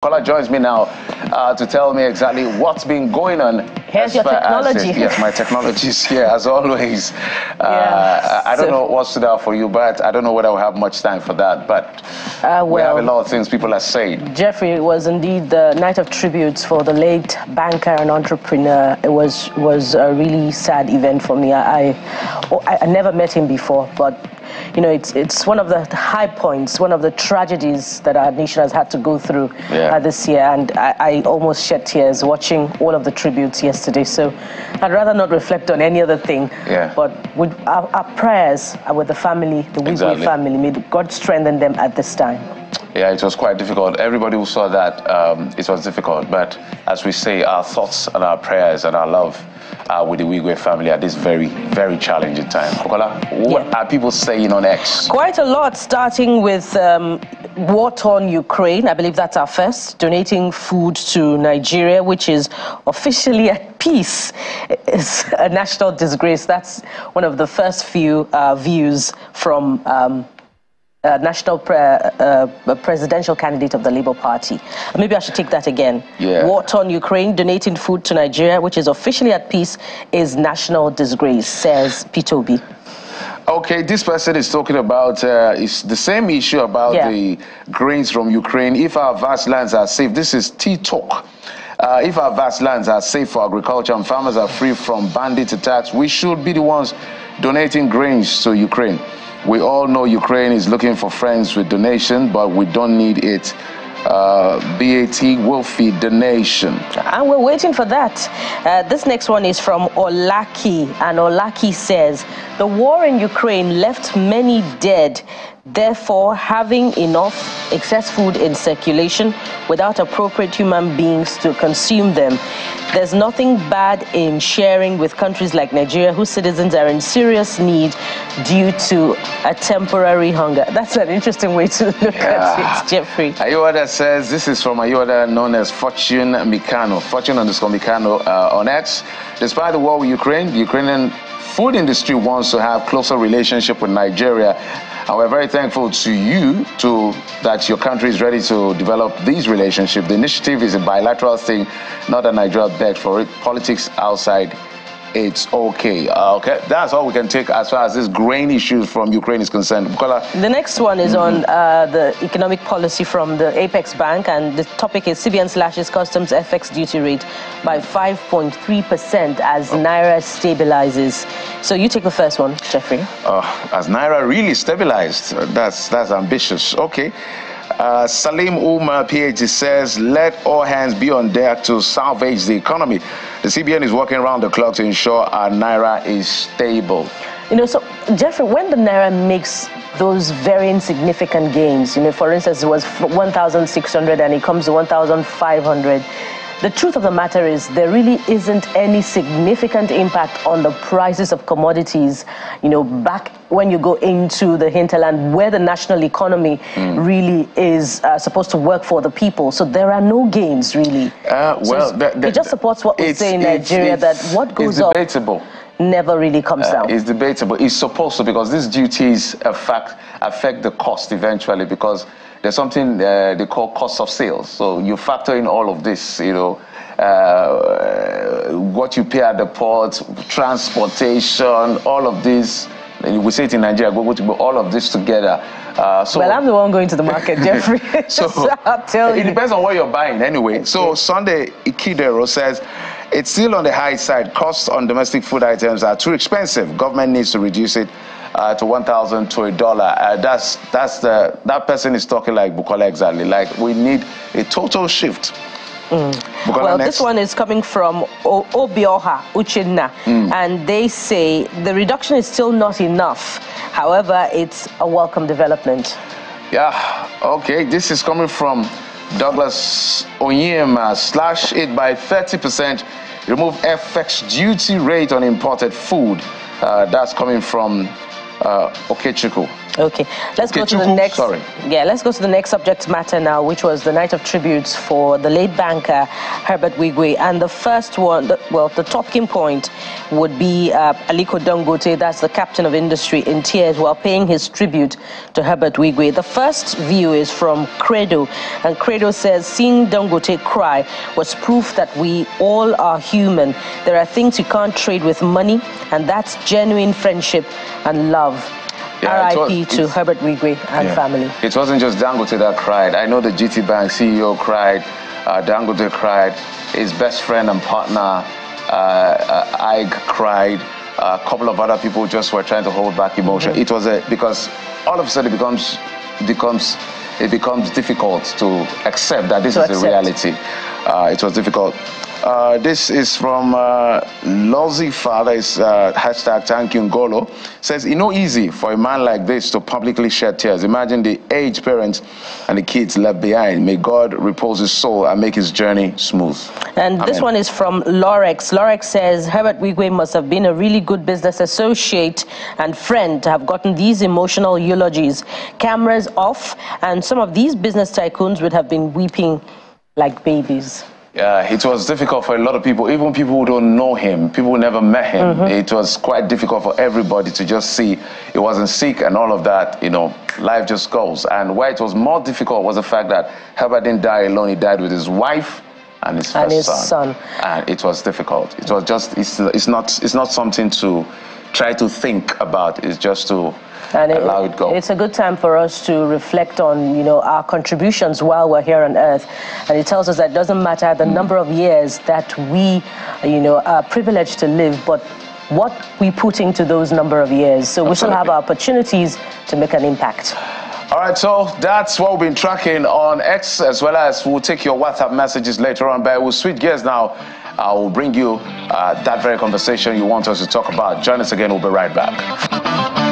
Caller joins me now to tell me exactly what's been going on. Here's your technology. Yes, my technology is here as always. I don't know what stood out for you, but I don't know whether we'll have much time for that. But we have a lot of things people are saying. Jeffrey, it was indeed the night of tributes for the late banker and entrepreneur. It was a really sad event for me. I never met him before, but you know, it's one of the high points, one of the tragedies that our nation has had to go through this year, and I almost shed tears watching all of the tributes yesterday. So I'd rather not reflect on any other thing. But with our prayers are with the family, the Wigwe family. May God strengthen them at this time. Yeah, it was quite difficult. Everybody who saw that, it was difficult. But as we say, our thoughts and our prayers and our love with the Wigwe family at this very, very challenging time. Okola, what are people saying on X? Quite a lot, starting with war-torn Ukraine. I believe that's our first. Donating food to Nigeria, which is officially at peace, is a national disgrace. That's one of the first few views from national presidential candidate of the Labour Party. Maybe I should take that again. War-torn Ukraine, donating food to Nigeria, which is officially at peace, is national disgrace, says P2B. Okay, this person is talking about it's the same issue about the grains from Ukraine. If our vast lands are safe, this is T-Talk. If our vast lands are safe for agriculture and farmers are free from bandit attacks, we should be the ones donating grains to Ukraine. We all know Ukraine is looking for friends with donation, but we don't need it. BAT will feed the nation. And we're waiting for that. This next one is from Olaki, and Olaki says, the war in Ukraine left many dead. Therefore, having enough excess food in circulation without appropriate human beings to consume them. There's nothing bad in sharing with countries like Nigeria, whose citizens are in serious need due to a temporary hunger. That's an interesting way to look at it, Jeffrey. Ayoda says, this is from Ayoda, known as Fortune Mikano. Fortune_Mikano on X. Despite the war with Ukraine, the Ukrainian food industry wants to have closer relationship with Nigeria. And we're very thankful to you that your country is ready to develop these relationships. The initiative is a bilateral thing, not that Nigeria begged for it. Politics outside, it's okay. Okay, that's all we can take as far as this grain issue from Ukraine is concerned. The next one is on the economic policy from the Apex Bank, and the topic is CBN slashes customs FX duty rate by 5.3% as Naira stabilizes. So you take the first one, Jeffrey. As Naira really stabilized, that's ambitious. Okay. Salim Umar, PhD, says, let all hands be on deck to salvage the economy. The CBN is working around the clock to ensure our Naira is stable. You know, so, Jeffrey, when the Naira makes those very insignificant gains, you know, for instance, it was 1,600 and it comes to 1,500, the truth of the matter is there really isn't any significant impact on the prices of commodities, you know, back when you go into the hinterland where the national economy really is supposed to work for the people. So there are no gains, really. It just supports what we say in Nigeria, that what goes up never really comes down. It's debatable. It's supposed to, because these duties affect the cost eventually, because there's something they call cost of sales. So you factor in all of this, you know, what you pay at the port, transportation, all of this. We say it in Nigeria, all of this together. Well, I'm the one going to the market, Jeffrey. so I'll tell you. It depends on what you're buying anyway. So Sunday Ikidero says, it's still on the high side. Costs on domestic food items are too expensive. Government needs to reduce it to 1,000 to $1. That person is talking like Bukola exactly. Like, we need a total shift. Well, this one is coming from Obioha Uchenna, and they say the reduction is still not enough. However, it's a welcome development. Yeah, okay. This is coming from Douglas Onyema. Slash it by 30%. Remove FX duty rate on imported food. That's coming from Okechukwu. Okay, let's go to the next. Sorry. Yeah, let's go to the next subject matter now, which was the night of tributes for the late banker Herbert Wigwe. And the first one, the talking point would be Aliko Dangote, that's the captain of industry, in tears while paying his tribute to Herbert Wigwe. The first view is from Credo, and Credo says, seeing Dangote cry was proof that we all are human. There are things you can't trade with money, and that's genuine friendship and love. Yeah, RIP to Herbert Wigwe and family. It wasn't just Dangote that cried. I know the GT Bank CEO cried, Dangote cried, his best friend and partner, Ike cried, a couple of other people just were trying to hold back emotion. It was because all of a sudden it becomes difficult to accept that this is a reality. It was difficult. This is from Lozy Father, is hashtag thank you Ngolo. Says, it's not easy for a man like this to publicly shed tears. Imagine the aged parents and the kids left behind. May God repose his soul and make his journey smooth. And Amen. This one is from Lorex. Lorex says, Herbert Wigwe must have been a really good business associate and friend to have gotten these emotional eulogies. Cameras off, and some of these business tycoons would have been weeping like babies. Yeah, it was difficult for a lot of people, even people who don't know him, people who never met him. It was quite difficult for everybody to just see he wasn't sick and all of that, you know, life just goes. And why it was more difficult was the fact that Herbert didn't die alone. He died with his wife and his first son. And it was difficult. It was just, it's not something to try to think about. It's just to allow it go. It's a good time for us to reflect on, you know, our contributions while we're here on earth. And it tells us that it doesn't matter the number of years that we, you know, are privileged to live, but what we put into those number of years. So we still have opportunities to make an impact. All right, so that's what we've been tracking on X, as well as we'll take your WhatsApp messages later on. But we'll switch gears now. I will bring you that very conversation you want us to talk about. Join us again. We'll be right back.